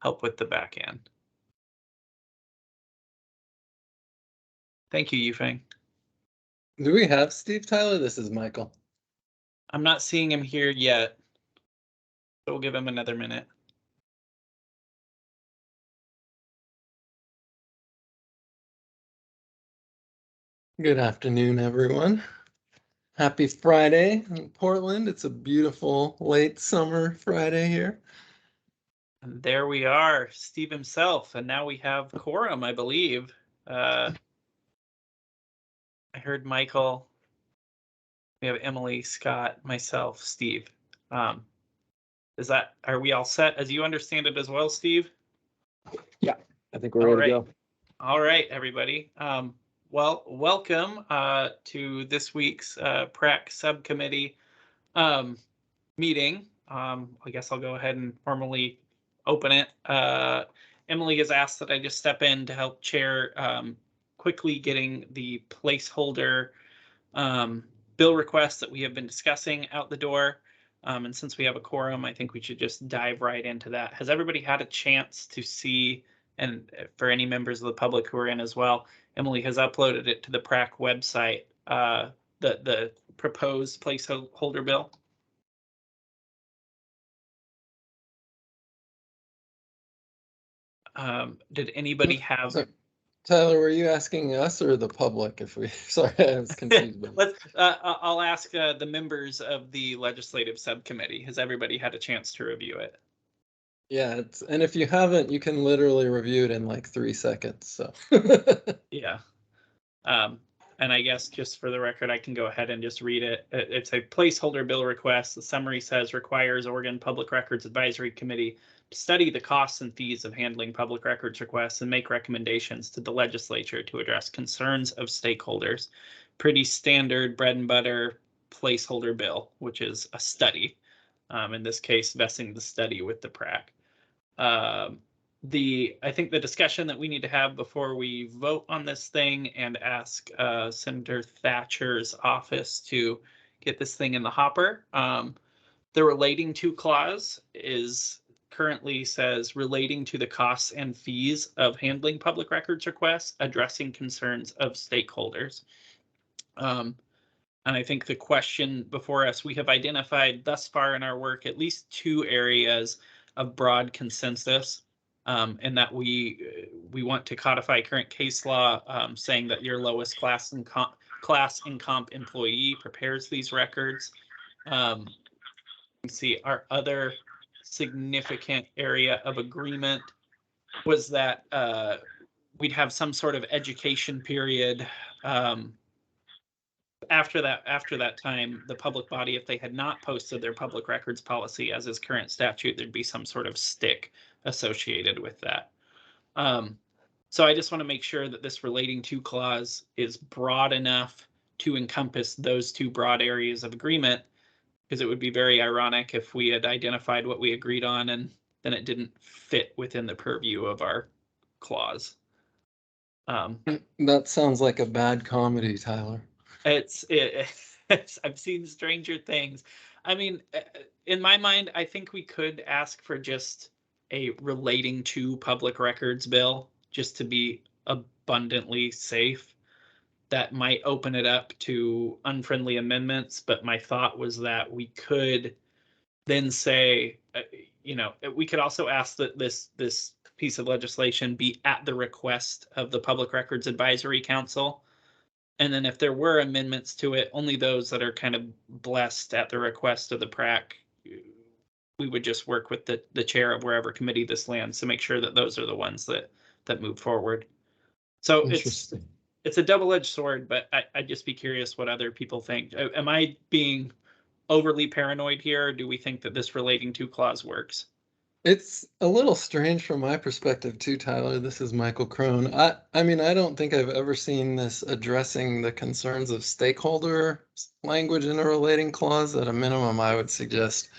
help with the back end. Thank you, Yufeng. Do we have Steve, Tyler? This is Michael. I'm not seeing him here yet, so we'll give him another minute. Good afternoon, everyone. Happy Friday in Portland. It's a beautiful late summer Friday here. And there we are, Steve himself, and now we have quorum, I believe. I heard Michael. We have Emily, Scott, myself, Steve. Are we all set as you understand it as well, Steve? Yeah, I think we're ready to go. All right, everybody. Well, welcome to this week's PRAC Subcommittee meeting. I guess I'll go ahead and formally open it. Emily has asked that I just step in to help chair quickly getting the placeholder bill requests that we have been discussing out the door. And since we have a quorum, I think we should just dive right into that. Has everybody had a chance to see, and for any members of the public who are in as well, Emily has uploaded it to the PRAC website, the proposed placeholder bill? Did anybody have... Sorry. Tyler, were you asking us or the public? Sorry, I was confused. I'll ask the members of the legislative subcommittee. Has everybody had a chance to review it? Yeah, and if you haven't, you can literally review it in like 3 seconds. So yeah. And I guess just for the record, I can go ahead and just read it. It's a placeholder bill request. The summary says requires Oregon Public Records Advisory Committee to study the costs and fees of handling public records requests and make recommendations to the legislature to address concerns of stakeholders. Pretty standard bread and butter placeholder bill, which is a study. In this case, vesting the study with the PRAC. I think the discussion that we need to have before we vote on this thing and ask Senator Thatcher's office to get this thing in the hopper. The relating to clause currently says relating to the costs and fees of handling public records requests, addressing concerns of stakeholders. And I think the question before us, we have identified thus far in our work at least 2 areas of broad consensus. And that we want to codify current case law, saying that your lowest class and comp employee prepares these records. You see, our other significant area of agreement was that we'd have some sort of education period. After that time, the public body, if they had not posted their public records policy as is current statute, there'd be some sort of stick associated with that. So I just want to make sure that this relating to clause is broad enough to encompass those 2 broad areas of agreement, because it would be very ironic if we had identified what we agreed on and then it didn't fit within the purview of our clause. that sounds like a bad comedy, Tyler. I've seen stranger things. I mean, in my mind, I think we could ask for just a relating to public records bill, just to be abundantly safe. That might open it up to unfriendly amendments, but my thought was that we could then say, we could also ask that this piece of legislation be at the request of the Public Records Advisory Council. And then if there were amendments to it, only those that are kind of blessed at the request of the PRAC, we would just work with the chair of wherever committee this lands to make sure that those are the ones that move forward. So it's a double-edged sword, but I'd just be curious what other people think. Am I being overly paranoid here, or do we think that this relating to clause works? It's a little strange from my perspective too, Tyler. This is Michael Crone. I mean, I don't think I've ever seen this addressing the concerns of stakeholder language in a relating clause. At a minimum, I would suggest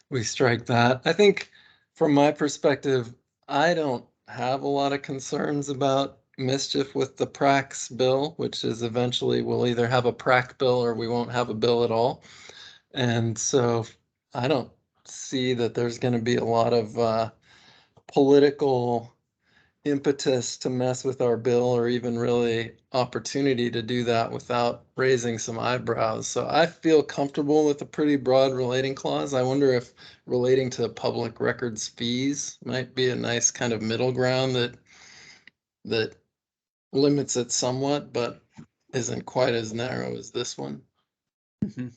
we strike that. I think from my perspective, I don't have a lot of concerns about mischief with the PRAC's bill, which is eventually we'll either have a PRAC bill or we won't have a bill at all. And so I don't see that there's going to be a lot of political impetus to mess with our bill or even really opportunity to do that without raising some eyebrows. So I feel comfortable with a pretty broad relating clause. I wonder if relating to public records fees might be a nice kind of middle ground that limits it somewhat, but isn't quite as narrow as this one. Mhm.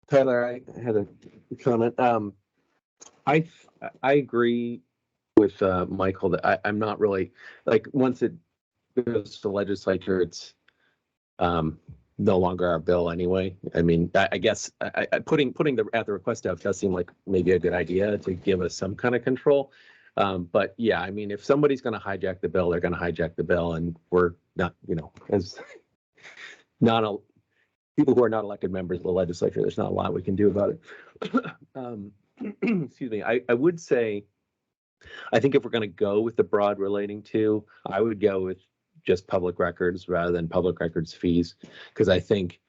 Tyler, I had a comment. I agree with Michael that I'm not really like once it goes to the legislature, it's no longer our bill anyway. I mean, I guess putting the at the request of does seem like maybe a good idea to give us some kind of control. But yeah, I mean, if somebody's going to hijack the bill, they're going to hijack the bill, and we're not, as not a people who are not elected members of the legislature, there's not a lot we can do about it. Excuse me. I would say, I think if we're going to go with the broad relating to, I would go with just public records rather than public records fees, because I think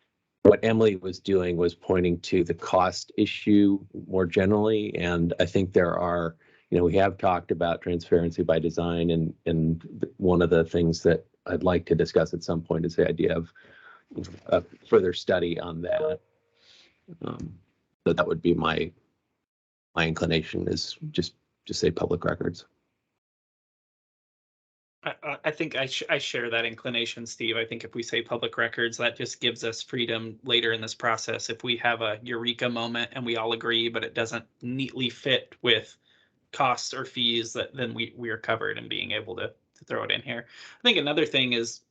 what Emily was doing was pointing to the cost issue more generally. And I think there are, we have talked about transparency by design, and one of the things that I'd like to discuss at some point is the idea of a further study on that. So that would be my inclination, is just say public records. I think I share that inclination, Steve. I think if we say public records, that just gives us freedom later in this process. If we have a eureka moment and we all agree, but it doesn't neatly fit with costs or fees, then we are covered in being able to throw it in here. I think another thing is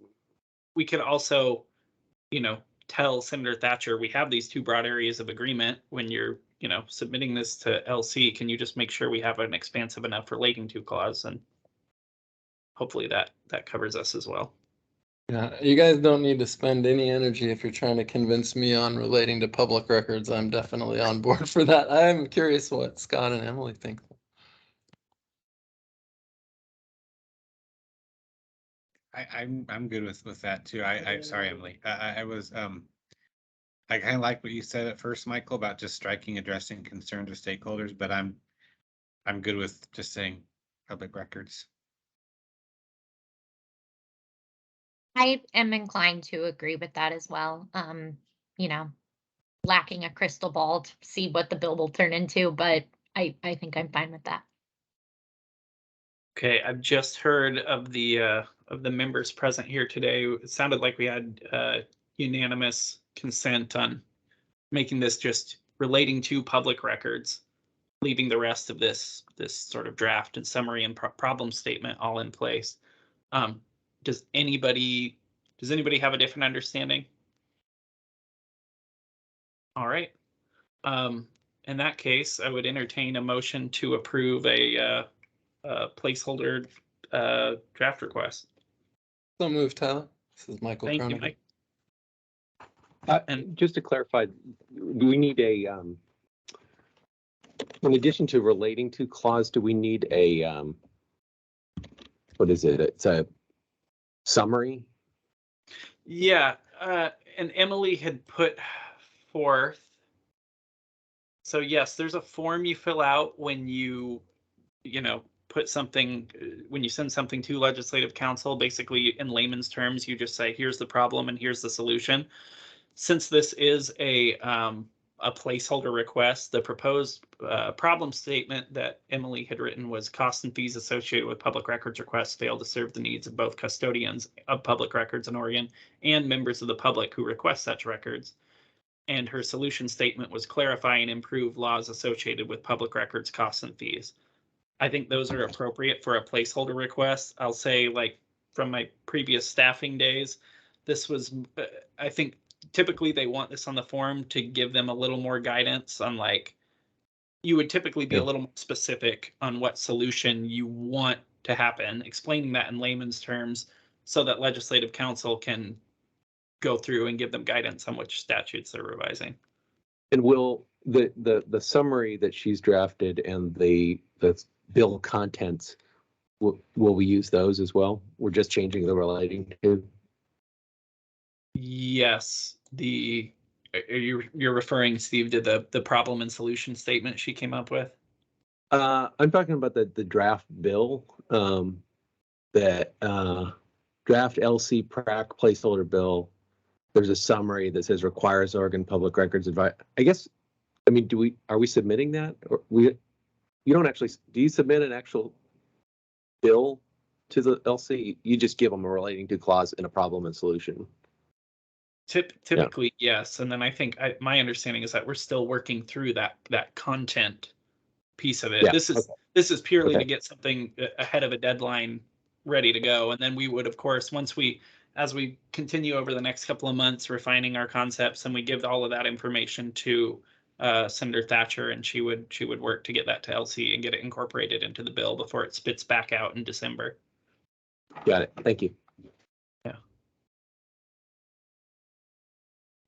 we could also, tell Senator Thatcher, we have these two broad areas of agreement. When you're, submitting this to LC, can you just make sure we have an expansive enough relating to clause? And hopefully that covers us as well. Yeah, you guys don't need to spend any energy if you're trying to convince me on relating to public records. I'm definitely on board for that. I'm curious what Scott and Emily think. I'm good with that too. I'm sorry, Emily. I was I kind of like what you said at first, Michael, about just striking addressing concerns of stakeholders, but I'm good with just saying public records. I am inclined to agree with that as well. Lacking a crystal ball to see what the bill will turn into, but I think I'm fine with that. Okay, I've just heard of the members present here today. It sounded like we had unanimous consent on making this just relating to public records, leaving the rest of this sort of draft and summary and problem statement all in place. Does anybody have a different understanding? All right. In that case, I would entertain a motion to approve a placeholder draft request. So move, Tyler. This is Michael Thank you, Cronin. Mike. And just to clarify, do we need a, in addition to relating to clause, do we need a, what is it? It's a summary? Yeah, and Emily had put forth. So yes, there's a form you fill out when you put something, when you send something to legislative council. Basically, in layman's terms, you just say, here's the problem and here's the solution. Since this is a placeholder request, the proposed problem statement that Emily had written was costs and fees associated with public records requests fail to serve the needs of both custodians of public records in Oregon and members of the public who request such records. And her solution statement was clarify and improve laws associated with public records costs and fees. I think those are appropriate for a placeholder request. I'll say, like, from my previous staffing days, this was, I think typically they want this on the form to give them a little more guidance on, like, you would typically be a little more specific on what solution you want to happen, explaining that in layman's terms so that legislative council can go through and give them guidance on which statutes they're revising. And will the summary that she's drafted and the bill contents, will we use those as well? We're just changing the relating to. Yes, the you're referring, Steve, to the problem and solution statement she came up with? I'm talking about the draft bill, that draft LC PRAC placeholder bill. There's a summary that says requires Oregon Public Records advice. I guess, I mean, are we submitting that? Or you don't actually, do you submit an actual bill to the LC? You just give them a relating to clause and a problem and solution. Typically, yes. And then I think my understanding is that we're still working through that content piece of it. Yeah, This is purely to get something ahead of a deadline ready to go. And then we would, of course, as we continue over the next couple of months refining our concepts, and we give all of that information to Senator Thatcher, and she would work to get that to LC and get it incorporated into the bill before it spits back out in December. Got it. Thank you. Yeah.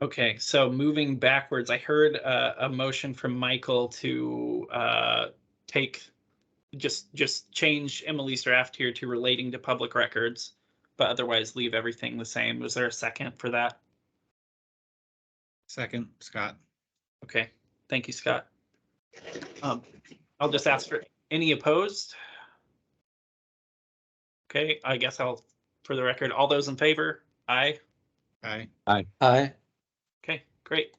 Okay, so moving backwards, I heard a motion from Michael to just change Emily's draft here to relating to public records, but otherwise leave everything the same. Was there a second for that? Second, Scott. Okay, thank you, Scott. I'll just ask for any opposed. Okay, I guess for the record, all those in favor, aye. Aye. Aye. Aye. Okay, great.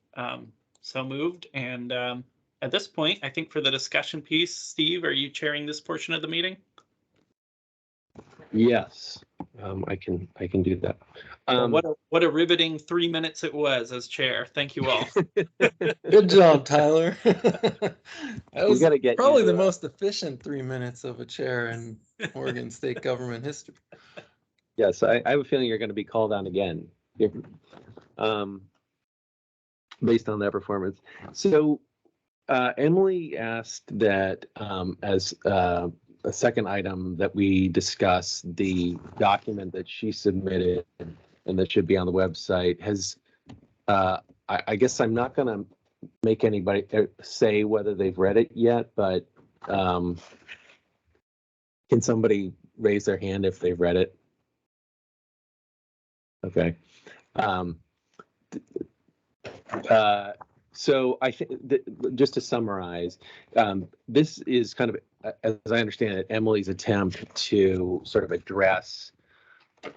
So moved. And at this point, I think for the discussion piece, Steve, are you chairing this portion of the meeting? Yes, I can do that. What a riveting 3 minutes it was as chair. Thank you all. Good job, Tyler. That was gotta get probably you, the most efficient 3 minutes of a chair in Oregon state government history. Yes, I have a feeling you're going to be called on again, based on that performance. So Emily asked that as a second item that we discuss the document that she submitted and that should be on the website. I guess I'm not going to make anybody say whether they've read it yet, but can somebody raise their hand if they've read it? Okay. So I think just to summarize, this is kind of, as I understand it, Emily's attempt to sort of address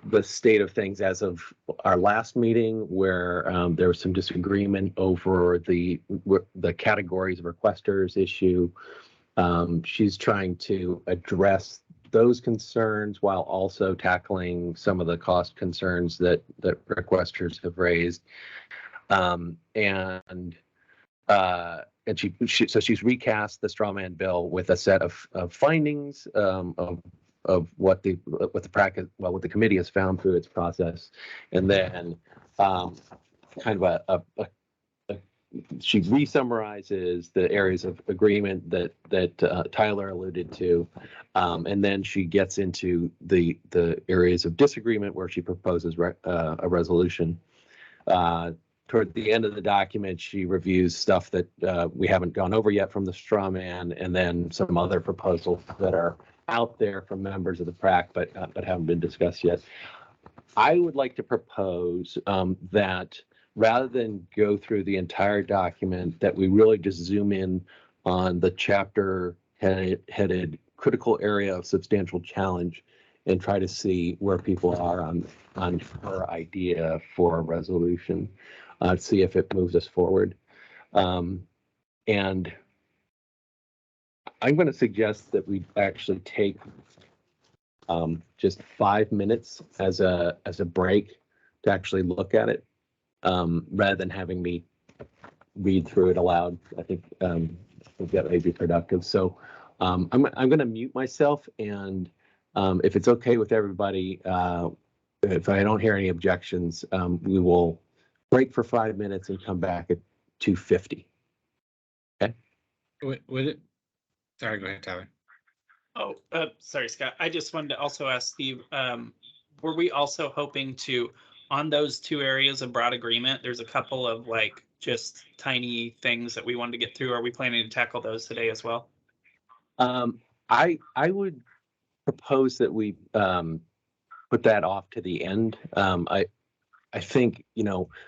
the state of things as of our last meeting, where there was some disagreement over the categories of requesters issue. She's trying to address those concerns while also tackling some of the cost concerns that requesters have raised. And she's recast the straw man bill with a set of findings of what the PRAC, what the committee has found through its process, and then kind of she re-summarizes the areas of agreement that Tyler alluded to, and then she gets into the areas of disagreement where she proposes a resolution. Toward the end of the document, she reviews stuff that we haven't gone over yet from the straw man, and then some other proposals that are out there from members of the PRAC, but haven't been discussed yet. I would like to propose that rather than go through the entire document, that we really just zoom in on the chapter headed critical area of substantial challenge and try to see where people are on her idea for a resolution. See if it moves us forward. And I'm going to suggest that we actually take just 5 minutes as a break to actually look at it, rather than having me read through it aloud. I think that may be productive. So I'm going to mute myself, and if it's okay with everybody, if I don't hear any objections, we will break for 5 minutes and come back at 2:50. Okay. Would it? Sorry, go ahead, Tyler. Oh, sorry, Scott. I just wanted to also ask Steve, were we also hoping to, on those two areas of broad agreement, there's a couple of like just tiny things that we wanted to get through. Are we planning to tackle those today as well? I would propose that we put that off to the end. I think,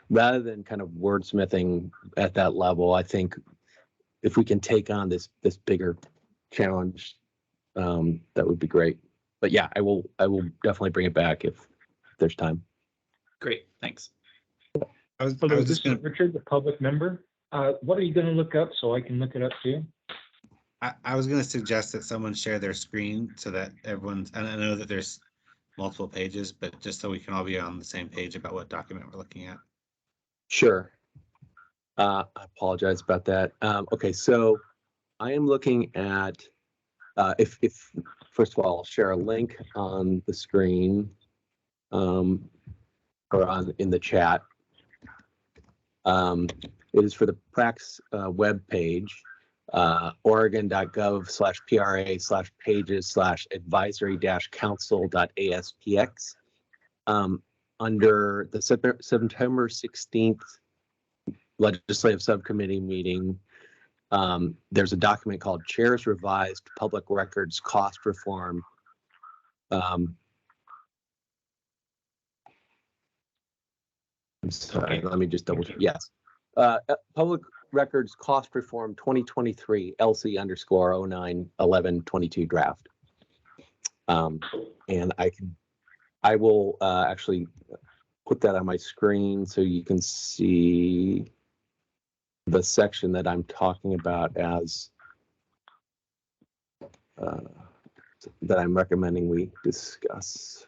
rather than kind of wordsmithing at that level, I think if we can take on this bigger challenge, that would be great. But yeah, I will definitely bring it back if there's time. Great, thanks. I was Hello, just this is gonna, Richard, the public member. What are you gonna look up so I can look it up too? I was gonna suggest that someone share their screen so that everyone's, and I know that there's multiple pages, but just so we can all be on the same page about what document we're looking at. Sure. I apologize about that. Okay, so I am looking at, if first of all, I'll share a link on the screen, or in the chat. It is for the PRAC's web page, oregon.gov/pra/pages/advisory-council.aspx. Under the September 16th legislative subcommittee meeting, there's a document called Chair's Revised Public Records Cost Reform. I'm sorry, let me just double check. Yes. Public Records Cost Reform 2023 LC_091122 draft. And I will actually put that on my screen so you can see the section that I'm talking about as that I'm recommending we discuss.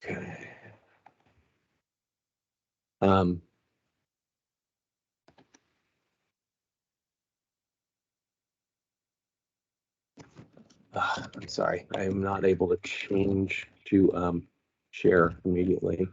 Okay. I'm sorry, I am not able to change to share immediately.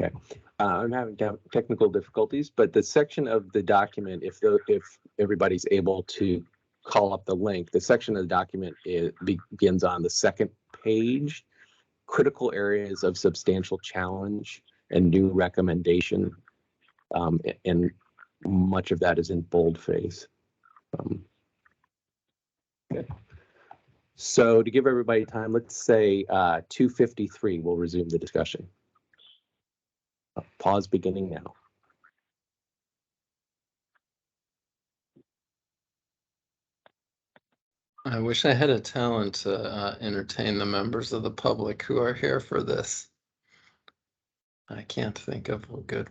Okay, I'm having technical difficulties, but the section of the document, if everybody's able to call up the link, the section of the document begins on the second page, critical areas of substantial challenge and new recommendation, and much of that is in boldface. Okay. So to give everybody time, let's say 2:53, we'll resume the discussion. Pause beginning now. I wish I had a talent to entertain the members of the public who are here for this. I can't think of a good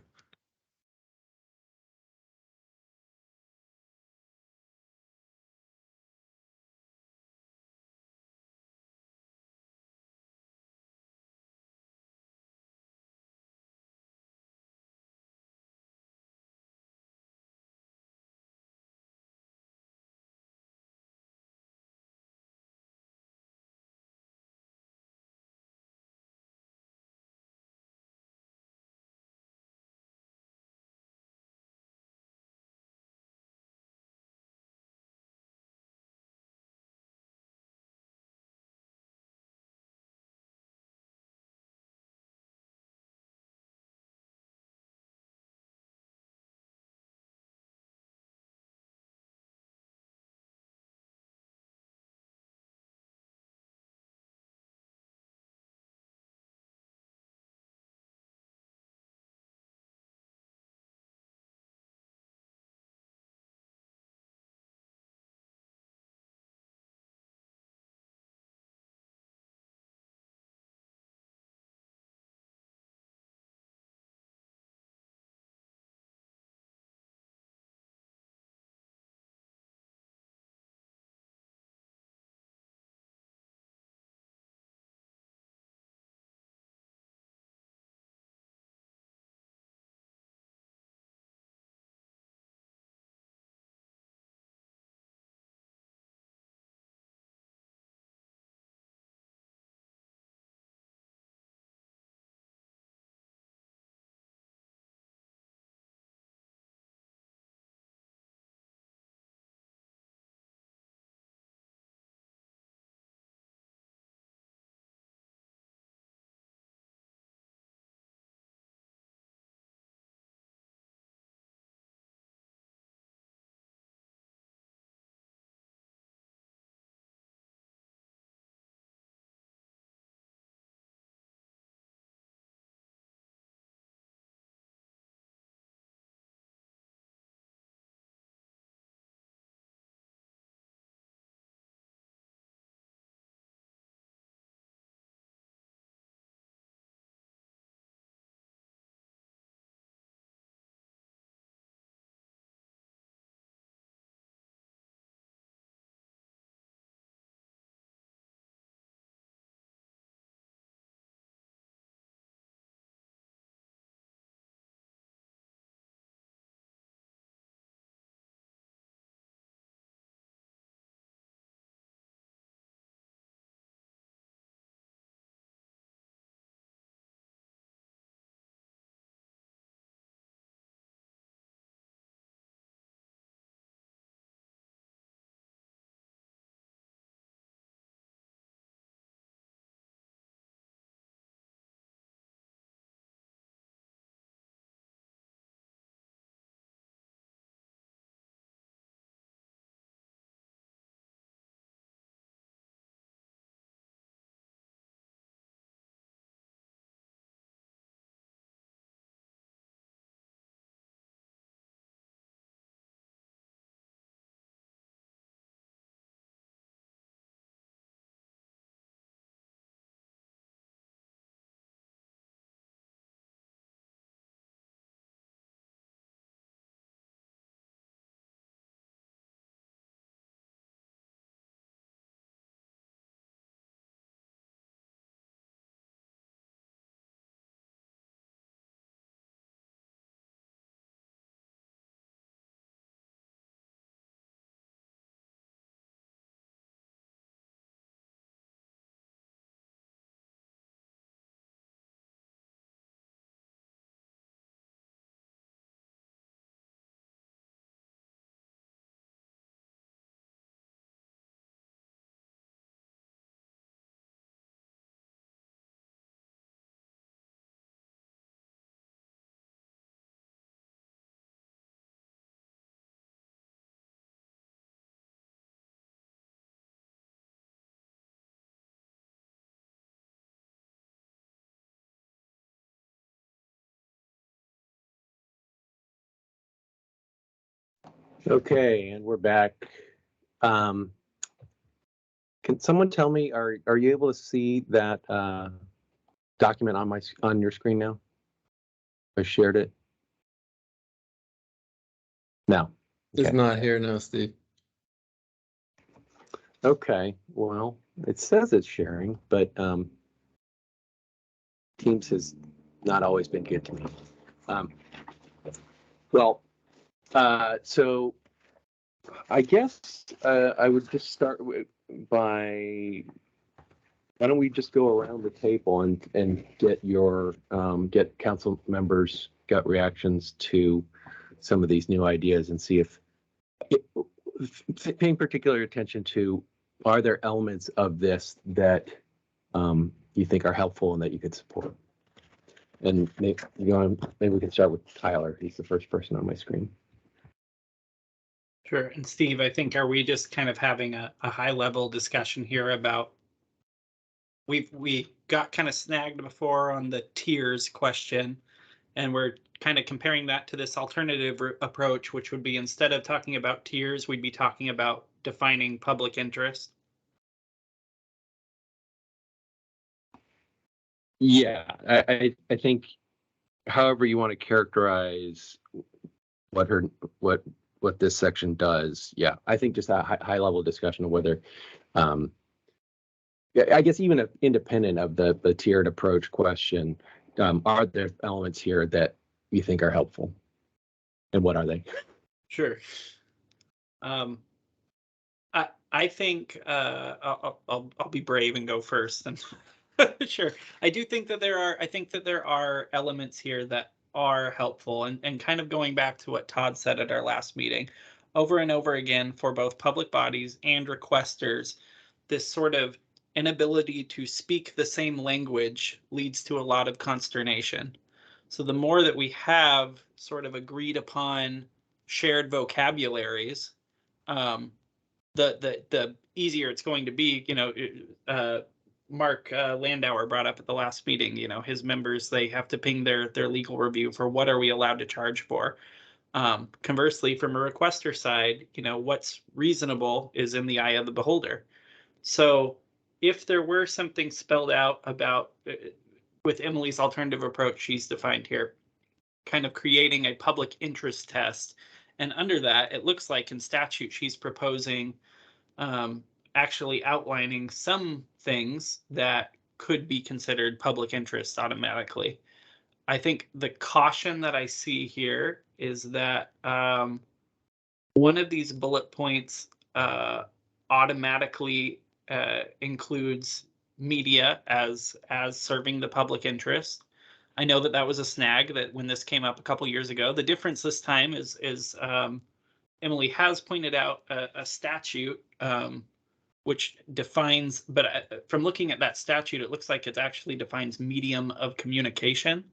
Okay, and we're back. Can someone tell me, are you able to see that document on your screen now? I shared it. No. It's Okay. not here now, Steve. Okay, well, it says it's sharing, but Teams has not always been good to me. So I guess I would just start by, why don't we just go around the table and get your get council members' gut reactions to some of these new ideas and see if paying particular attention to, are there elements of this that you think are helpful and that you could support? And maybe we can start with Tyler. He's the first person on my screen. Sure. And Steve, I think, are we just kind of having a high level discussion here about, we got kind of snagged before on the tiers question, and we're kind of comparing that to this alternative approach, which would be, instead of talking about tiers, we'd be talking about defining public interest. Yeah, I think however you want to characterize what this section does. Yeah, I think just a high level discussion of whether, I guess even if independent of the tiered approach question, are there elements here that you think are helpful, and what are they? Sure. I think I'll be brave and go first. And sure, I think that there are elements here that are helpful, and kind of going back to what Todd said at our last meeting, over and over again, for both public bodies and requesters, this sort of inability to speak the same language leads to a lot of consternation. So the more that we have sort of agreed upon shared vocabularies, the easier it's going to be. Mark Landauer brought up at the last meeting, his members, they have to ping their legal review for what are we allowed to charge for. Conversely, from a requester side, what's reasonable is in the eye of the beholder. So if there were something spelled out about, with Emily's alternative approach she's defined here, kind of creating a public interest test, and under that, it looks like in statute she's proposing actually outlining some things that could be considered public interest automatically. I think the caution that I see here is that one of these bullet points automatically includes media as serving the public interest. I know that was a snag that when this came up a couple years ago. The difference this time is Emily has pointed out a statute which defines, but from looking at that statute, it looks like it actually defines medium of communication.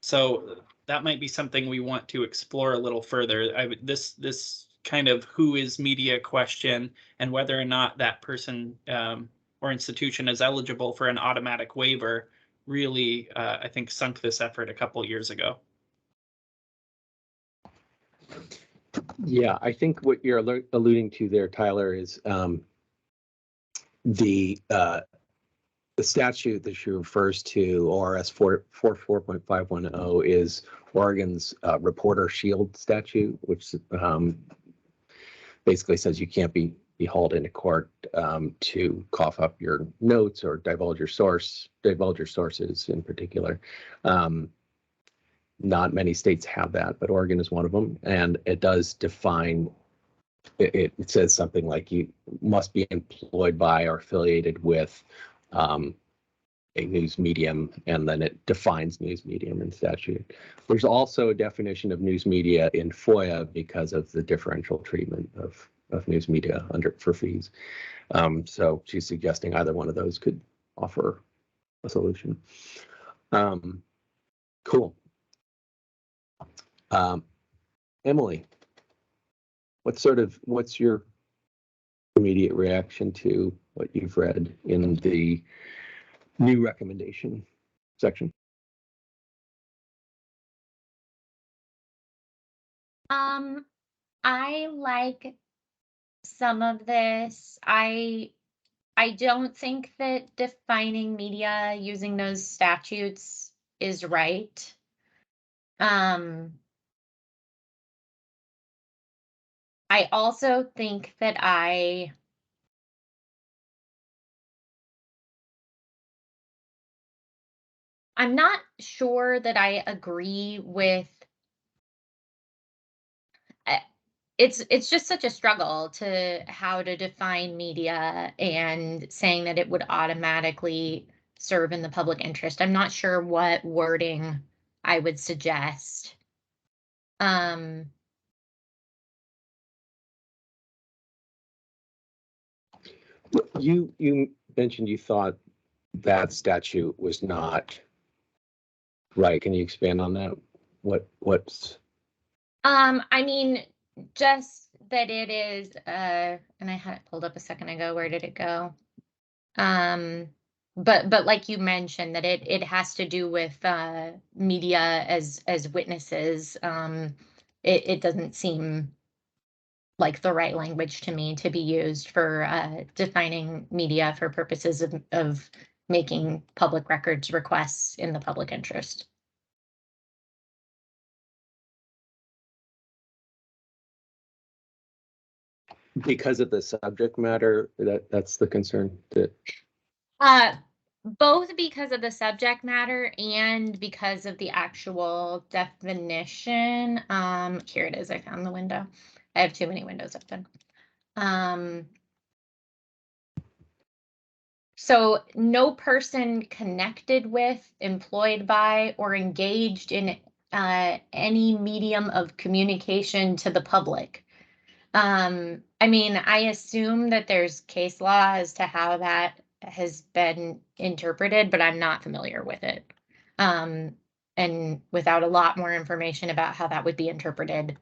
So that might be something we want to explore a little further. This kind of who is media question, and whether or not that person or institution is eligible for an automatic waiver, really, I think, sunk this effort a couple years ago. Yeah, I think what you're alluding to there, Tyler, is the statute that she refers to, ORS 44.510, is Oregon's reporter shield statute, which basically says you can't be hauled into court to cough up your notes or divulge your sources in particular. Not many states have that, but Oregon is one of them, and it does define. It says something like you must be employed by or affiliated with a news medium, and then it defines news medium in statute. There's also a definition of news media in FOIA because of the differential treatment of news media for fees. So she's suggesting either one of those could offer a solution. Cool. Emily, what's your immediate reaction to what you've read in the new recommendation section? I like some of this. I don't think that defining media using those statutes is right. I also think that I'm not sure that I agree with it's just such a struggle to how to define media and saying that it would automatically serve in the public interest. I'm not sure what wording I would suggest. You mentioned you thought that statute was not right. Can you expand on that? What's I mean, just that it is, and I had it pulled up a second ago. Where did it go? But like you mentioned, that it has to do with media as witnesses. It doesn't seem like the right language to me to be used for defining media for purposes of making public records requests in the public interest. because of the subject matter that's the concern that Both because of the subject matter and because of the actual definition. Here it is. I found the window. I have too many windows open. So no person connected with, employed by, or engaged in any medium of communication to the public. I mean, I assume that there's case law as to how that has been interpreted, but I'm not familiar with it. And without a lot more information about how that would be interpreted,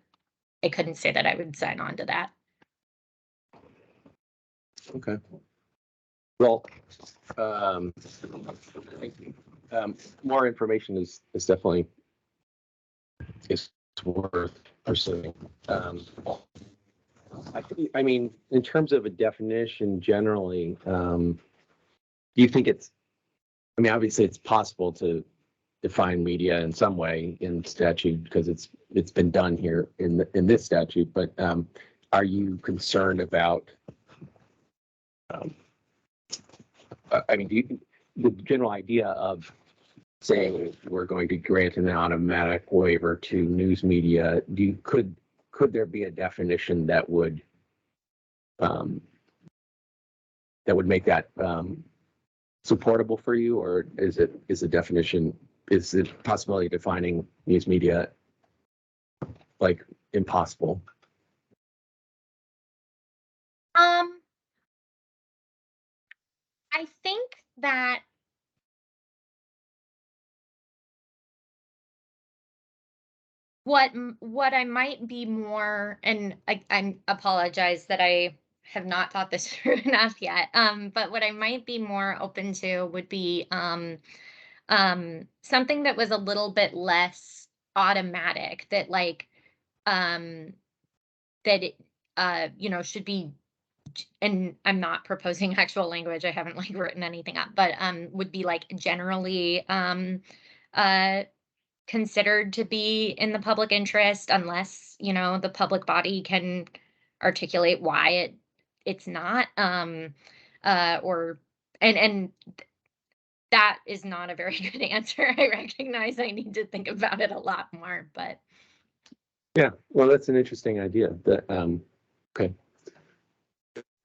I couldn't say that I would sign on to that. okay. Well, more information is definitely worth pursuing. I mean, in terms of a definition generally, do you think I mean, obviously it's possible to define media in some way in statute because it's been done here in this statute, but are you concerned about I mean, the general idea of saying we're going to grant an automatic waiver to news media, could there be a definition that would make that supportable for you, or is the possibility of defining news media like impossible? I think that what I might be more, and I apologize that I have not thought this through enough yet. But what I might be more open to would be something that was a little bit less automatic, that like that it should be, and I'm not proposing actual language, I haven't like written anything up, but would be like generally considered to be in the public interest, unless the public body can articulate why it's not, or and that is not a very good answer. I recognize I need to think about it a lot more, but Yeah, well, that's an interesting idea. That okay,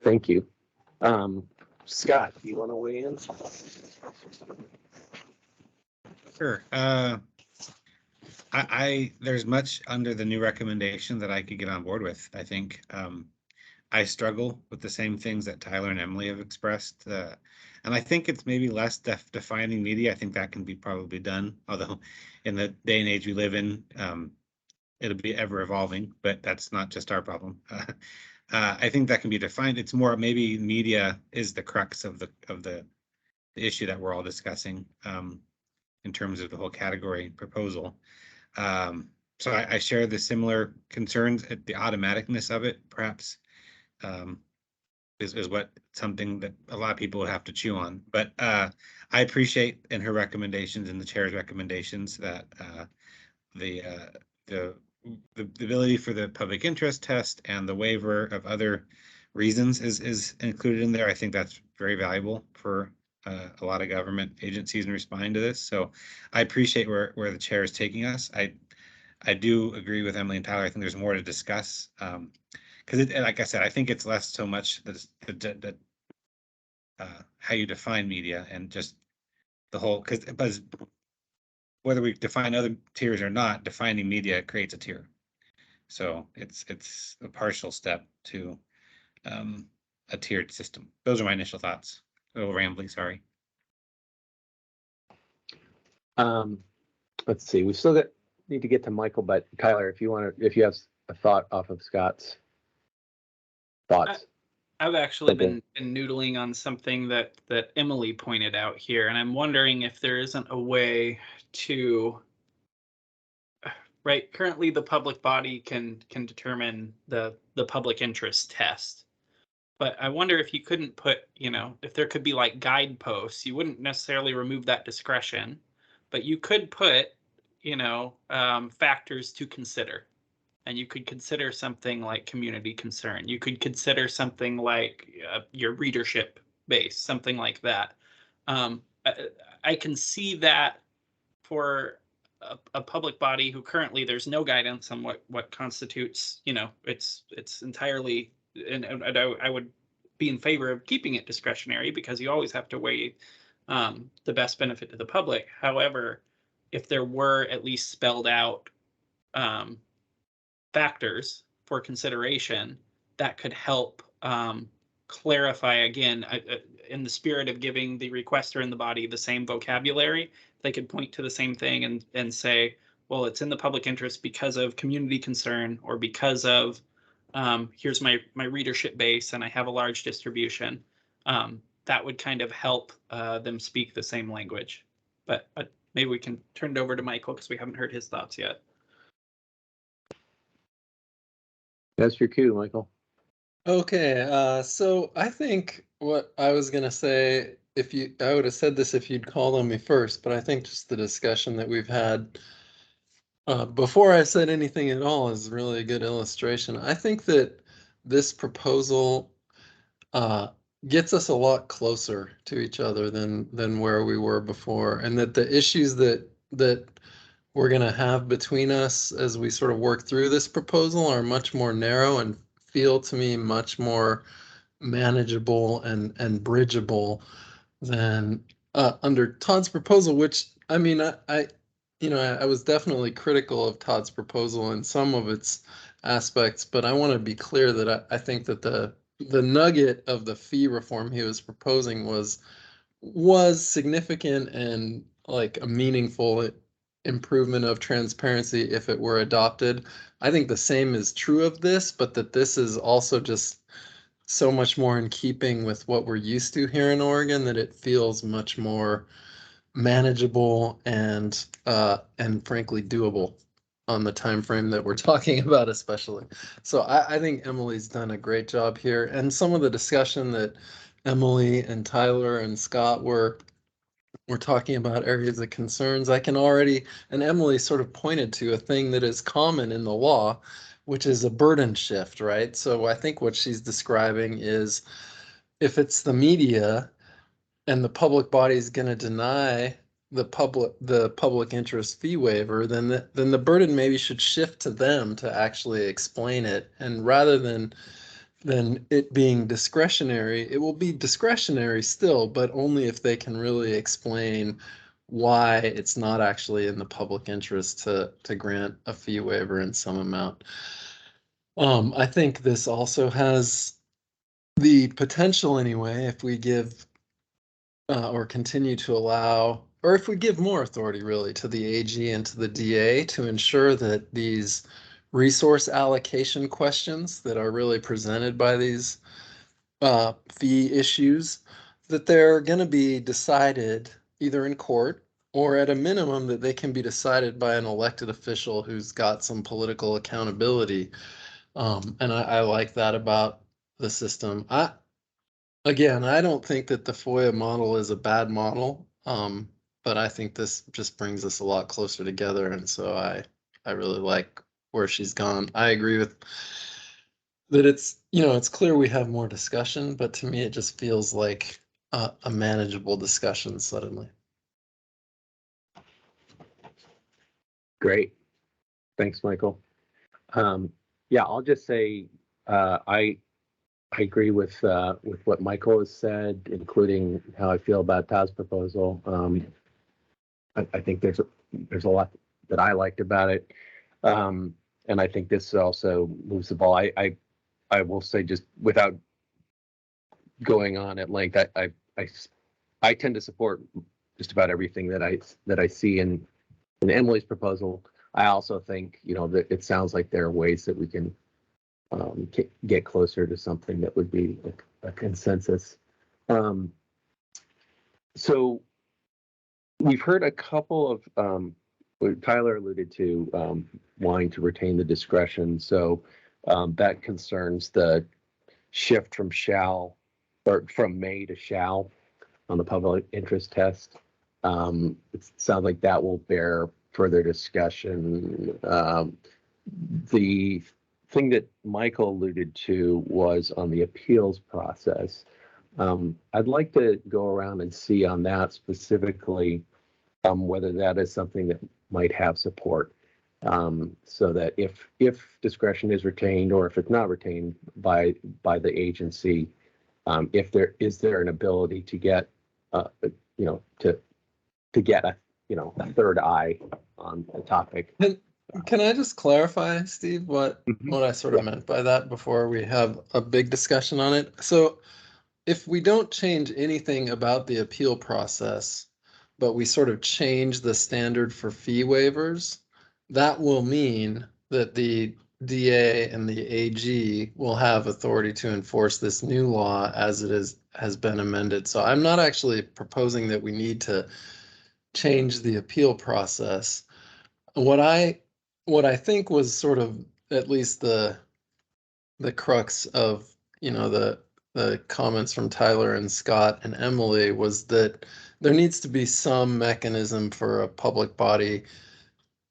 thank you. Scott, do you want to weigh in? Sure. There's much under the new recommendation that I could get on board with. I think I struggle with the same things that Tyler and Emily have expressed. And I think it's maybe less defining media. I think that can be probably done, although in the day and age we live in, it'll be ever evolving, but that's not just our problem. I think that can be defined. It's more maybe media is the crux of the issue that we're all discussing in terms of the whole category proposal. So I share the similar concerns at the automaticness of it, perhaps. Is what something that a lot of people would have to chew on. But I appreciate in her recommendations and the chair's recommendations that the ability for the public interest test and the waiver of other reasons is included in there. I think that's very valuable for a lot of government agencies in responding to this. So I appreciate where the chair is taking us. I do agree with Emily and Tyler. I think there's more to discuss. Because like I said, I think it's less so much that how you define media and just the whole, because whether we define other tiers or not, defining media creates a tier. So it's a partial step to a tiered system. Those are my initial thoughts. A little rambly, sorry. Let's see. We still need to get to Michael, but Tyler, if you have a thought off of Scott's thoughts. I've actually been noodling on something that Emily pointed out here, and I'm wondering if there isn't a way to, right, currently the public body can determine the public interest test. But I wonder if you couldn't put, if there could be like guideposts, you wouldn't necessarily remove that discretion, but you could put, factors to consider. And you could consider something like community concern. You could consider something like your readership base, something like that. I can see that for a public body who currently there's no guidance on what constitutes, it's entirely, and I would be in favor of keeping it discretionary because you always have to weigh the best benefit to the public. However, if there were at least spelled out factors for consideration that could help clarify, again, in the spirit of giving the requester and the body the same vocabulary, they could point to the same thing and say, well, it's in the public interest because of community concern or because of here's my readership base and I have a large distribution. That would kind of help them speak the same language. But maybe we can turn it over to Michael because we haven't heard his thoughts yet. That's your cue, Michael. Okay, so I think what I was gonna say, I would have said this if you'd called on me first, but I think just the discussion that we've had before I said anything at all is really a good illustration. I think that this proposal gets us a lot closer to each other than where we were before, and that the issues that we're going to have between us as we sort of work through this proposal are much more narrow and feel to me much more manageable and bridgeable than under Todd's proposal, which I mean, I was definitely critical of Todd's proposal in some of its aspects, but I want to be clear that I think that the nugget of the fee reform he was proposing was significant and like a meaningful improvement of transparency if it were adopted. I think the same is true of this, but that this is also just so much more in keeping with what we're used to here in Oregon that it feels much more manageable and frankly doable on the time frame that we're talking about, especially. So I think Emily's done a great job here, and some of the discussion that Emily and Tyler and Scott were talking about areas of concerns. I can already, and Emily sort of pointed to a thing that is common in the law, which is a burden shift, right? So I think what she's describing is if it's the media and the public body is going to deny the public interest fee waiver, then the burden maybe should shift to them to actually explain it, and rather than it being discretionary, it will be discretionary still, but only if they can really explain why it's not actually in the public interest to grant a fee waiver in some amount. I think this also has the potential anyway, if we give or continue to allow, or if we give more authority really to the AG and to the DA to ensure that these resource allocation questions that are really presented by these fee issues, that they're going to be decided either in court or at a minimum that they can be decided by an elected official who's got some political accountability. And I like that about the system. Again, I don't think that the FOIA model is a bad model, but I think this just brings us a lot closer together, and so I really like where she's gone. I agree with that. It's clear we have more discussion, but to me it just feels like a manageable discussion suddenly. Great. Thanks, Michael. Yeah, I'll just say I agree with what Michael has said, including how I feel about Todd's proposal. I think there's a lot that I liked about it, and I think this also moves the ball. I will say, just without going on at length, I tend to support just about everything that I see in Emily's proposal. I also think, that it sounds like there are ways that we can get closer to something that would be a consensus. So we've heard a couple of what Tyler alluded to, wanting to retain the discretion. So that concerns the shift from may to shall on the public interest test. It sounds like that will bear further discussion. The thing that Michael alluded to was on the appeals process. I'd like to go around and see on that specifically whether that is something that might have support, so that if discretion is retained, or if it's not retained by the agency, if there is an ability to get to get a third eye on the topic. Can I just clarify, Steve, what I sort of meant by that before we have a big discussion on it? So if we don't change anything about the appeal process, but we sort of change the standard for fee waivers, that will mean that the DA and the AG will have authority to enforce this new law as it has been amended. So I'm not actually proposing that we need to change the appeal process. What I think was sort of at least the crux of the comments from Tyler and Scott and Emily was that there needs to be some mechanism for a public body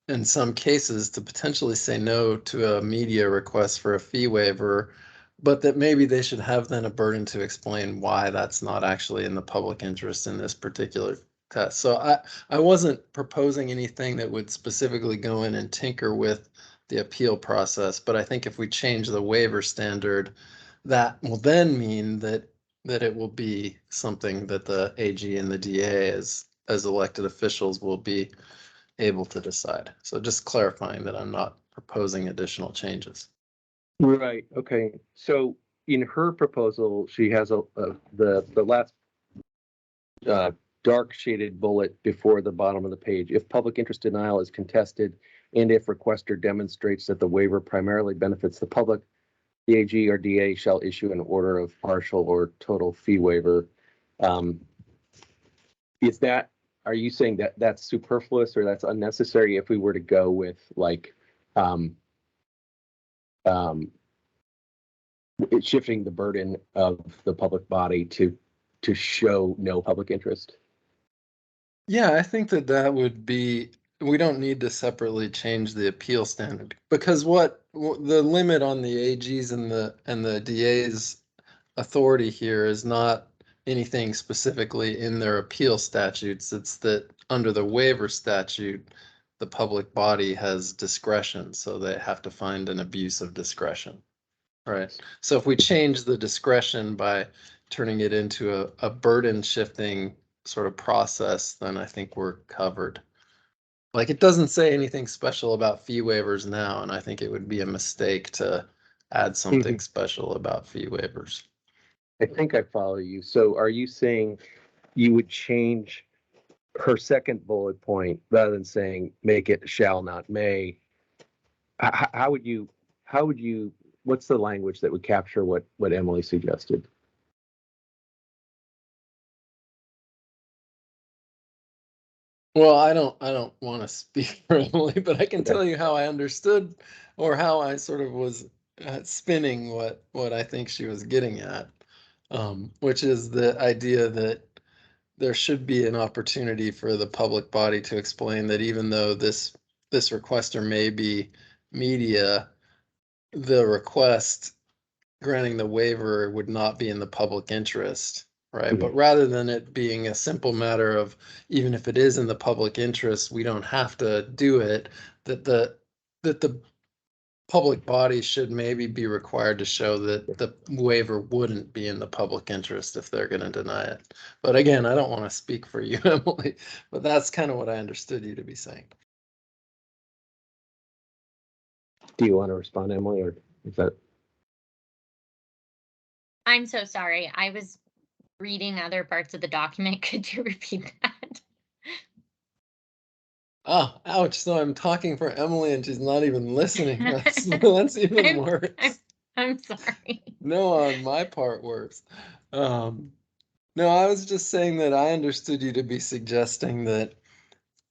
in some cases to potentially say no to a media request for a fee waiver, but that maybe they should have then a burden to explain why that's not actually in the public interest in this particular test. So I wasn't proposing anything that would specifically go in and tinker with the appeal process, but I think if we change the waiver standard, that will then mean that it will be something that the AG and the DA as elected officials will be able to decide. So just clarifying that I'm not proposing additional changes. Right. Okay. So in her proposal, she has the last dark shaded bullet before the bottom of the page. If public interest denial is contested, and if requester demonstrates that the waiver primarily benefits the public, the AG or DA shall issue an order of partial or total fee waiver. Are you saying that that's superfluous or that's unnecessary if we were to go with shifting the burden of the public body to show no public interest? Yeah, I think that would be, we don't need to separately change the appeal standard, because the limit on the AG's and the DA's authority here is not anything specifically in their appeal statutes. It's that under the waiver statute, the public body has discretion, so they have to find an abuse of discretion. Right. So if we change the discretion by turning it into a burden shifting sort of process, then I think we're covered. Like, it doesn't say anything special about fee waivers now, and I think it would be a mistake to add something special about fee waivers. I think I follow you. So are you saying you would change her second bullet point rather than saying make it shall not may? How would you, what's the language that would capture what Emily suggested? Well, I don't want to speak for Emily, but I can Okay. tell you how I understood or how I sort of was spinning what I think she was getting at, which is the idea that there should be an opportunity for the public body to explain that even though this requester may be media, the request granting the waiver would not be in the public interest, right? But rather than it being a simple matter of, even if it is in the public interest, we don't have to do it, that the public body should maybe be required to show that the waiver wouldn't be in the public interest if they're going to deny it. But again, I don't want to speak for you, Emily, but that's kind of what I understood you to be saying. Do you want to respond, Emily, or is that? I'm so sorry. I was reading other parts of the document. Could you repeat that? Oh, ouch. So I'm talking for Emily and she's not even listening. That's even worse. I'm sorry. No, on my part, worse. No, I was just saying that I understood you to be suggesting that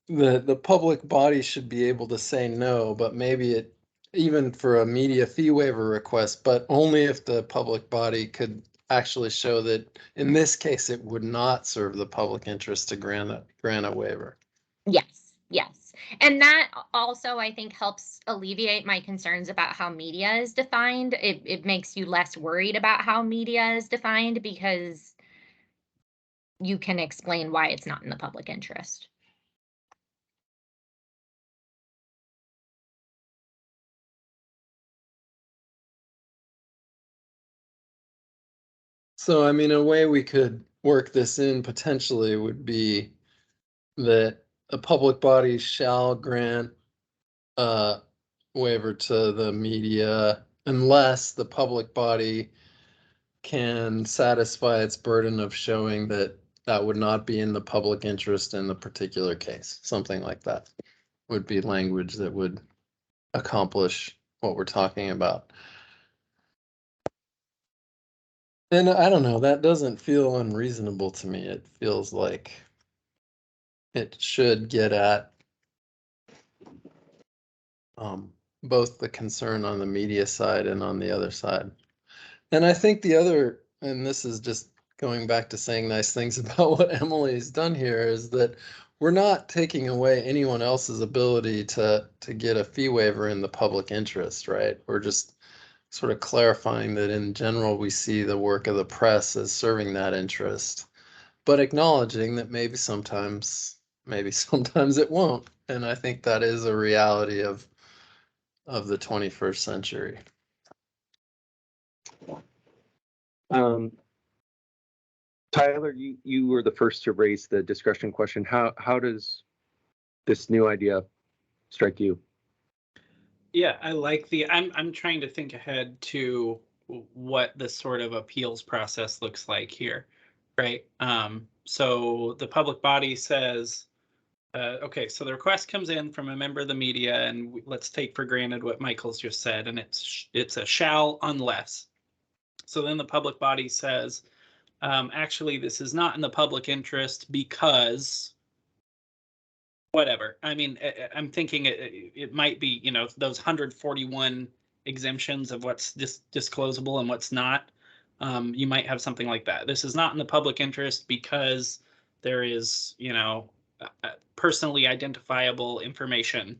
the public body should be able to say no, but maybe it, even for a media fee waiver request, but only if the public body could actually show that in this case it would not serve the public interest to grant a waiver. Yes, yes. And that also, I think, helps alleviate my concerns about how media is defined. It makes you less worried about how media is defined because you can explain why it's not in the public interest. So, I mean, a way we could work this in potentially would be that a public body shall grant a waiver to the media unless the public body can satisfy its burden of showing that that would not be in the public interest in the particular case. Something like that would be language that would accomplish what we're talking about. And I don't know, that doesn't feel unreasonable to me. It feels like it should get at both the concern on the media side and on the other side. And I think the other, and this is just going back to saying nice things about what Emily's done here, is that we're not taking away anyone else's ability to get a fee waiver in the public interest, right? We're just sort of clarifying that in general we see the work of the press as serving that interest, but acknowledging that maybe sometimes it won't. And I think that is a reality of the 21st century. Tyler, you were the first to raise the discretion question. How does this new idea strike you? Yeah, I like I'm trying to think ahead to what the sort of appeals process looks like here, right? So the public body says, okay, so the request comes in from a member of the media, and let's take for granted what Michael's just said, and it's a shall unless. So then the public body says, actually, this is not in the public interest because whatever. I mean, I'm thinking it might be, those 141 exemptions of what's disclosable and what's not. You might have something like that. This is not in the public interest because there is, personally identifiable information,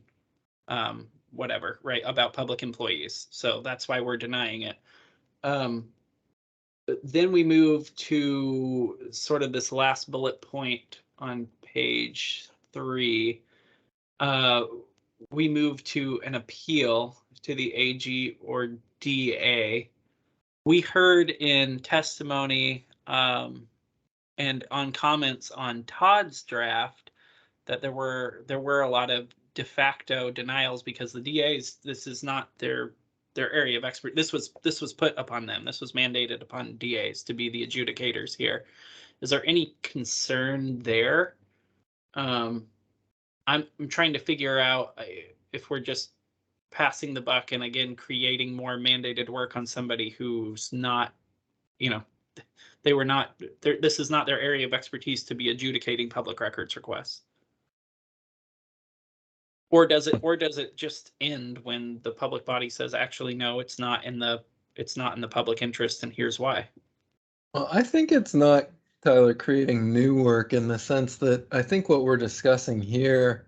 whatever, right, about public employees. So that's why we're denying it. Then we move to sort of this last bullet point on page 3. We move to an appeal to the AG or DA. We heard in testimony and on comments on Todd's draft that there were a lot of de facto denials because the DAs, this is not their area of expert. This was put upon them. This was mandated upon DAs to be the adjudicators here. Is there any concern there? I'm trying to figure out if we're just passing the buck and again creating more mandated work on somebody who's not, they were not. This is not their area of expertise to be adjudicating public records requests. Or does it just end when the public body says, actually, no, it's not in the public interest, and here's why? Well, I think it's not, Tyler, creating new work in the sense that I think what we're discussing here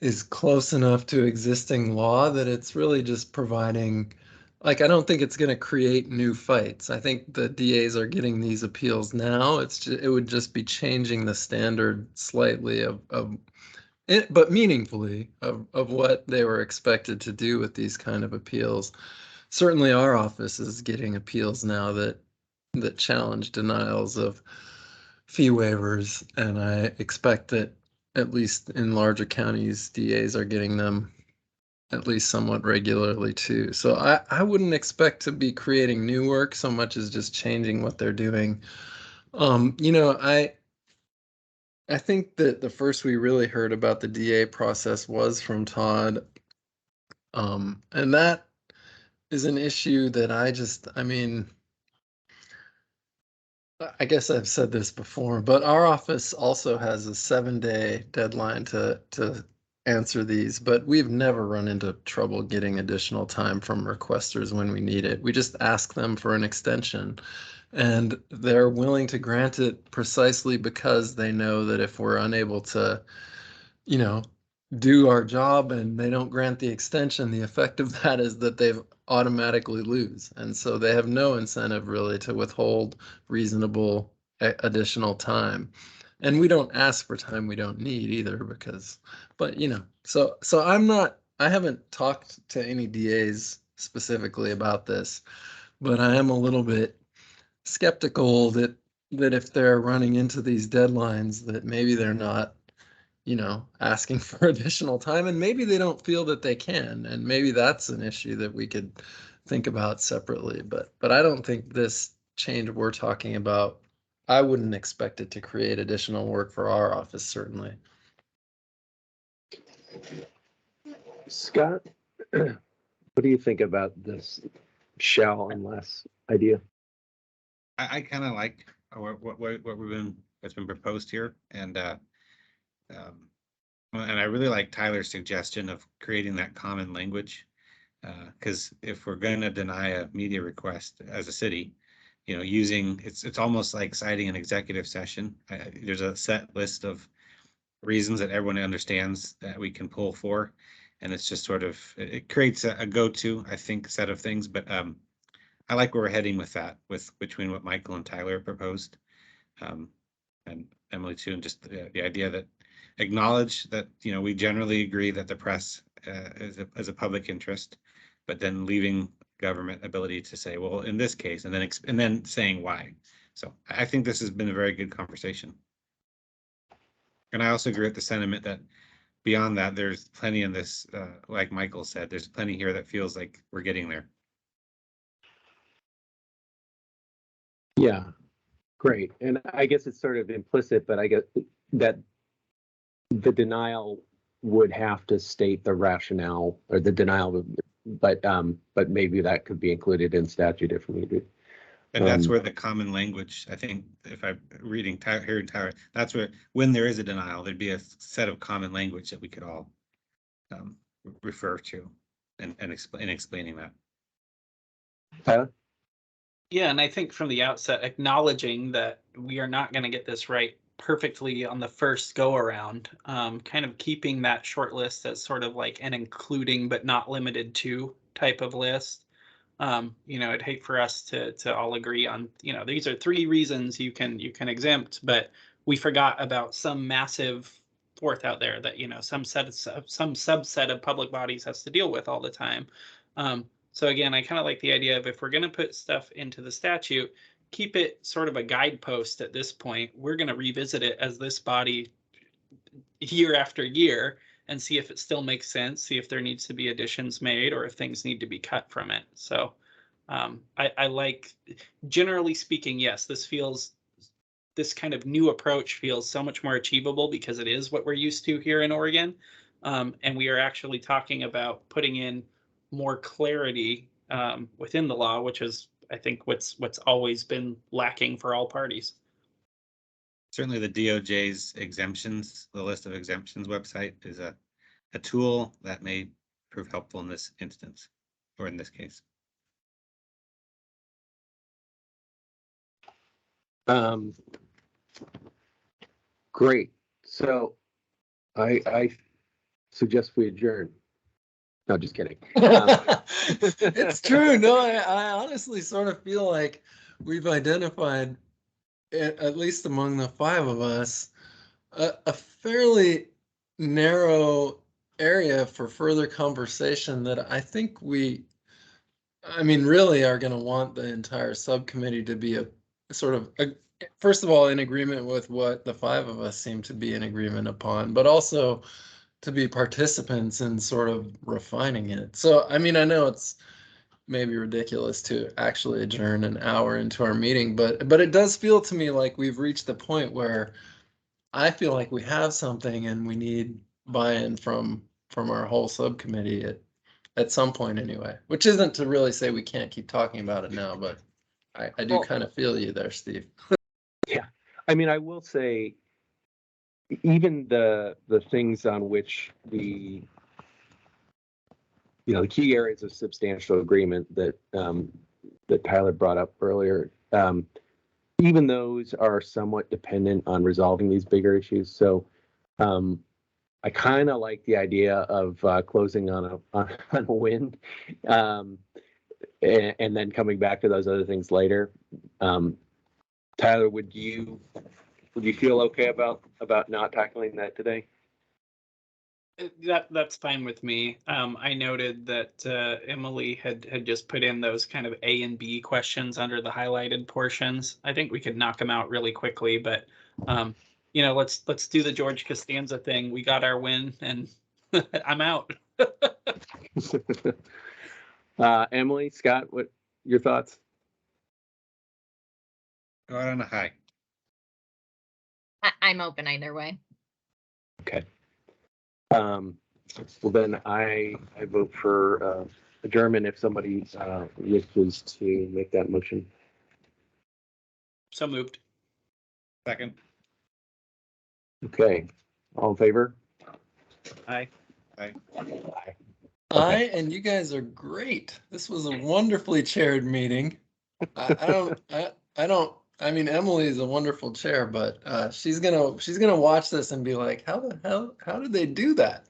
is close enough to existing law that it's really just providing, like, I don't think it's going to create new fights. I think the DAs are getting these appeals now. It would just be changing the standard slightly of it, but meaningfully of what they were expected to do with these kind of appeals. Certainly our office is getting appeals now that challenge denials of fee waivers, and I expect that at least in larger counties, DAs are getting them at least somewhat regularly too. So I wouldn't expect to be creating new work so much as just changing what they're doing. You know, I think that the first we really heard about the DA process was from Todd. And that is an issue that I mean, I guess I've said this before, but our office also has a 7-day deadline to answer these, but we've never run into trouble getting additional time from requesters when we need it. We just ask them for an extension, and they're willing to grant it precisely because they know that if we're unable to, you know, do our job and they don't grant the extension, the effect of that is that they've automatically lose. And so they have no incentive really to withhold reasonable additional time. And we don't ask for time we don't need either because, but you know, so I haven't talked to any DAs specifically about this, but I am a little bit skeptical that if they're running into these deadlines, that maybe they're not, you know, asking for additional time, and maybe they don't feel that they can, and maybe that's an issue that we could think about separately. But I don't think this change we're talking about, I wouldn't expect it to create additional work for our office, certainly. Scott, what do you think about this shall unless idea? I kind of like what's been proposed here, and I really like Tyler's suggestion of creating that common language, because if we're going to deny a media request as a city, you know, using it's almost like citing an executive session. There's a set list of reasons that everyone understands that we can pull for, and it's just sort of it creates a go-to, I think, set of things. But I like where we're heading with that, with between what Michael and Tyler proposed, and Emily too, and just the idea that acknowledge that, you know, we generally agree that the press is a public interest, but then leaving government ability to say, well, in this case, and then saying why. So I think this has been a very good conversation. And I also agree with the sentiment that beyond that, there's plenty in this, like Michael said, there's plenty here that feels like we're getting there. Yeah, great. And I guess it's sort of implicit, but I guess that the denial would have to state the rationale, or the denial, but maybe that could be included in statute if needed. And that's where the common language, I think, if I'm hearing Tyler, that's where, when there is a denial, there'd be a set of common language that we could all refer to and explaining that. Tyler? Yeah, and I think from the outset, acknowledging that we are not going to get this right perfectly on the first go around, kind of keeping that short list as sort of like an including but not limited to type of list. You know, I'd hate for us to all agree on, you know, these are 3 reasons you can exempt, but we forgot about some massive fourth out there that, you know, some subset of public bodies has to deal with all the time. So again, I kind of like the idea of, if we're going to put stuff into the statute, keep it sort of a guidepost at this point. We're going to revisit it as this body year after year and see if it still makes sense, see if there needs to be additions made or if things need to be cut from it. So I like, generally speaking, yes, this kind of new approach feels so much more achievable because it is what we're used to here in Oregon. And we are actually talking about putting in more clarity within the law, which is, I think, what's always been lacking for all parties. Certainly the DOJ's exemptions, the list of exemptions website is a tool that may prove helpful in this instance, or in this case. Great. So I suggest we adjourn. No, just kidding. It's true. No, I honestly sort of feel like we've identified, at least among the five of us, a fairly narrow area for further conversation that I think I mean, really are going to want the entire subcommittee to be a sort of, first of all, in agreement with what the five of us seem to be in agreement upon, but also to be participants in sort of refining it. So, I mean, I know it's maybe ridiculous to actually adjourn an hour into our meeting, but it does feel to me like we've reached the point where I feel like we have something and we need buy-in from our whole subcommittee at some point anyway, which isn't to really say we can't keep talking about it now, but I do kind of feel you there, Steve. Yeah, I mean, I will say, even the things on which the key areas of substantial agreement that that Tyler brought up earlier, even those are somewhat dependent on resolving these bigger issues. So I kind of like the idea of closing on a win, and then coming back to those other things later. Tyler, would you feel okay about not tackling that today? That's fine with me. I noted that Emily had just put in those kind of A and B questions under the highlighted portions. I think we could knock them out really quickly, but let's do the George Costanza thing. We got our win, and I'm out. Emily, Scott, what your thoughts? Go out on a high. I'm open either way. Okay. Well, then I vote for adjournment if somebody wishes to make that motion. So moved. Second. Okay. All in favor? Aye. Aye. Okay. And you guys are great. This was a wonderfully chaired meeting. I mean, Emily is a wonderful chair, but she's gonna watch this and be like, how did they do that?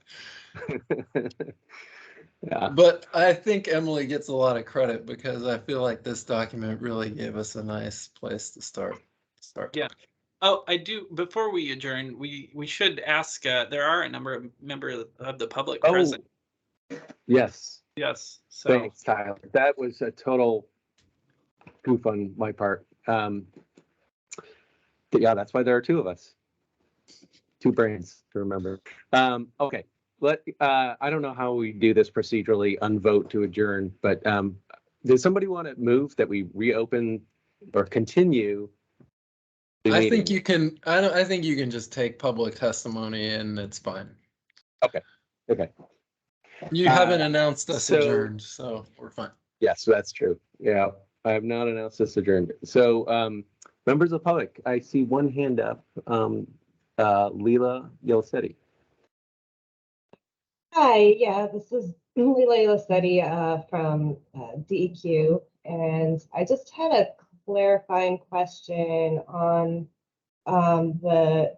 Yeah. But I think Emily gets a lot of credit because I feel like this document really gave us a nice place to start. Yeah. Oh, I do. Before we adjourn, we should ask. There are a number of members of the public present. Yes. Yes. So Thanks, Tyler. That was a total goof on my part. But yeah, that's why there are two of us. Two brains to remember. Okay. I don't know how we do this procedurally, unvote to adjourn, but does somebody want to move that we reopen or continue? I think you can. I think you can just take public testimony and it's fine. Okay. You haven't announced us adjourned, so we're fine. Yes, that's true. Yeah, I have not announced us adjourned. So, members of the public, I see one hand up. Leela Yelsetti. Hi, yeah, this is Leela Yelsetti from DEQ, and I just had a clarifying question on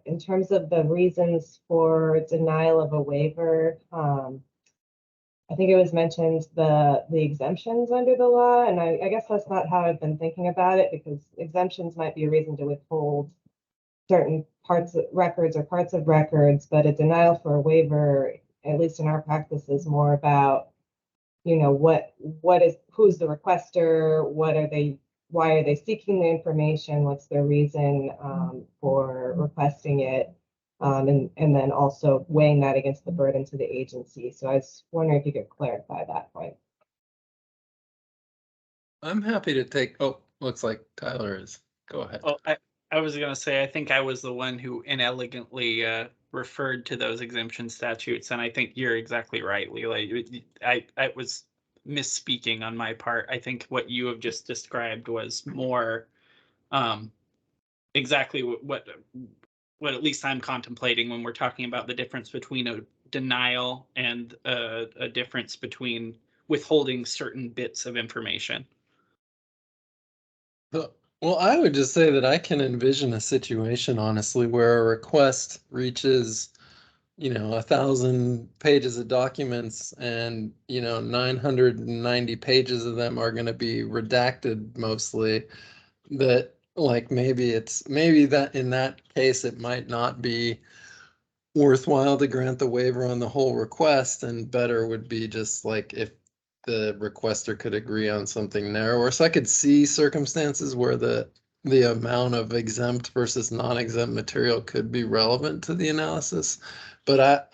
in terms of the reasons for denial of a waiver. I think it was mentioned the exemptions under the law, and I guess that's not how I've been thinking about it, because exemptions might be a reason to withhold certain parts of records or parts of records, but a denial for a waiver, at least in our practice, is more about, who's the requester, why are they seeking the information, what's their reason for requesting it, and then also weighing that against the burden to the agency. So I was wondering if you could clarify that point. I'm happy to take. Oh, looks like Tyler is. Go ahead. Oh, I was going to say, I think I was the one who inelegantly referred to those exemption statutes, and I think you're exactly right, Leela. I was misspeaking on my part. I think what you have just described was more exactly what what at least I'm contemplating when we're talking about the difference between a denial and a difference between withholding certain bits of information. Well, I would just say that I can envision a situation, honestly, where a request reaches, 1,000 pages of documents and, 990 pages of them are going to be redacted mostly. That like maybe that in that case, it might not be worthwhile to grant the waiver on the whole request, and better would be just like if the requester could agree on something narrower. So I could see circumstances where the amount of exempt versus non-exempt material could be relevant to the analysis. But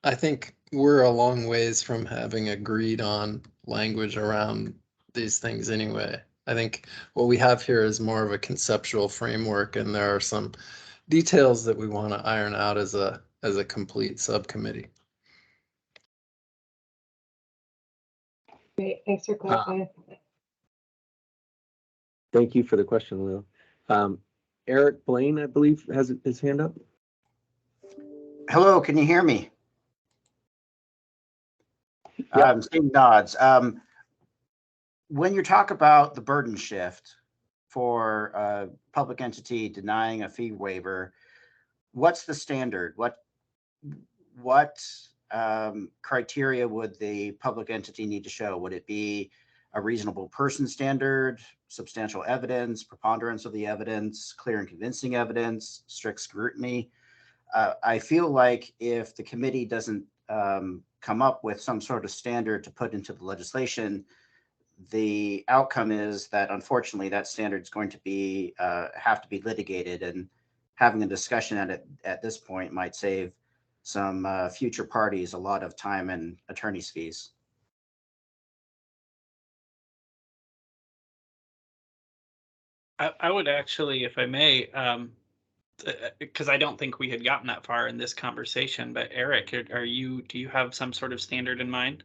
I think we're a long ways from having agreed on language around these things anyway. I think what we have here is more of a conceptual framework, and there are some details that we want to iron out as a complete subcommittee. Great, thanks for clarifying. Thank you for the question, Lou. Eric Blaine, I believe, has his hand up. Hello, can you hear me? Yep. Seeing nods. When you talk about the burden shift for a public entity denying a fee waiver, what's the standard? What criteria would the public entity need to show? Would it be a reasonable person standard, substantial evidence, preponderance of the evidence, clear and convincing evidence, strict scrutiny? I feel like if the committee doesn't come up with some sort of standard to put into the legislation, the outcome is that unfortunately that standard is going to be have to be litigated, and having a discussion at this point might save some future parties a lot of time and attorney's fees. I would actually, if I may, because I don't think we had gotten that far in this conversation, but Eric, do you have some sort of standard in mind?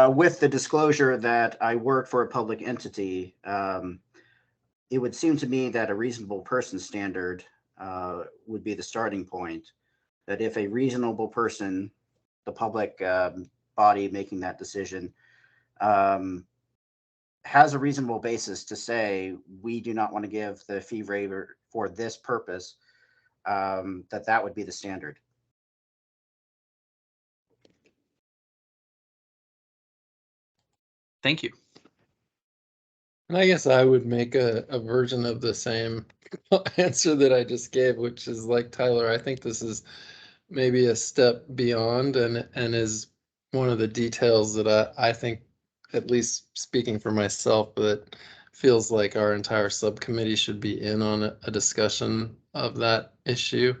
With the disclosure that I work for a public entity, it would seem to me that a reasonable person standard would be the starting point. That if a reasonable person, the public body making that decision, has a reasonable basis to say, we do not want to give the fee waiver for this purpose, that would be the standard. Thank you. And I guess I would make a version of the same answer that I just gave, which is like Tyler, I think this is maybe a step beyond and is one of the details that I think, at least speaking for myself, that feels like our entire subcommittee should be in on a discussion of that issue.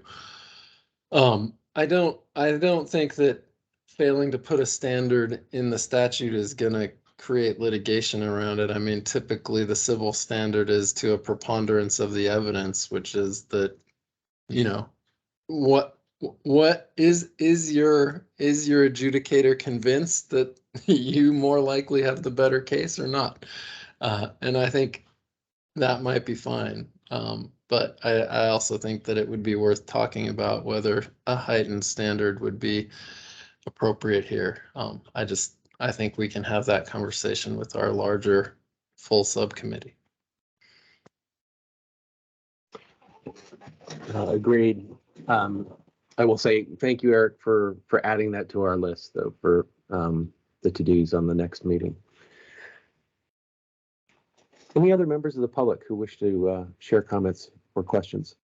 I don't think that failing to put a standard in the statute is gonna create litigation around it. I mean, typically the civil standard is to a preponderance of the evidence, which is that, what is your adjudicator convinced that you more likely have the better case or not? And I think that might be fine. But I also think that it would be worth talking about whether a heightened standard would be appropriate here. I think we can have that conversation with our larger full subcommittee. Agreed. I will say thank you, Eric, for adding that to our list, though, for the to-dos on the next meeting. Any other members of the public who wish to share comments or questions?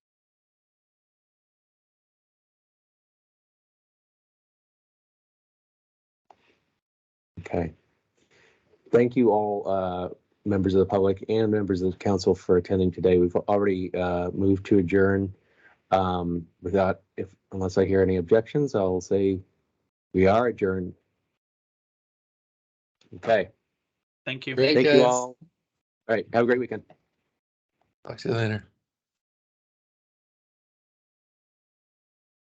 Okay. Thank you all, members of the public and members of the council, for attending today. We've already moved to adjourn. Unless I hear any objections, I'll say we are adjourned. Okay. Thank you. Great, Thank guys. you all. All right. Have a great weekend. Talk to you later.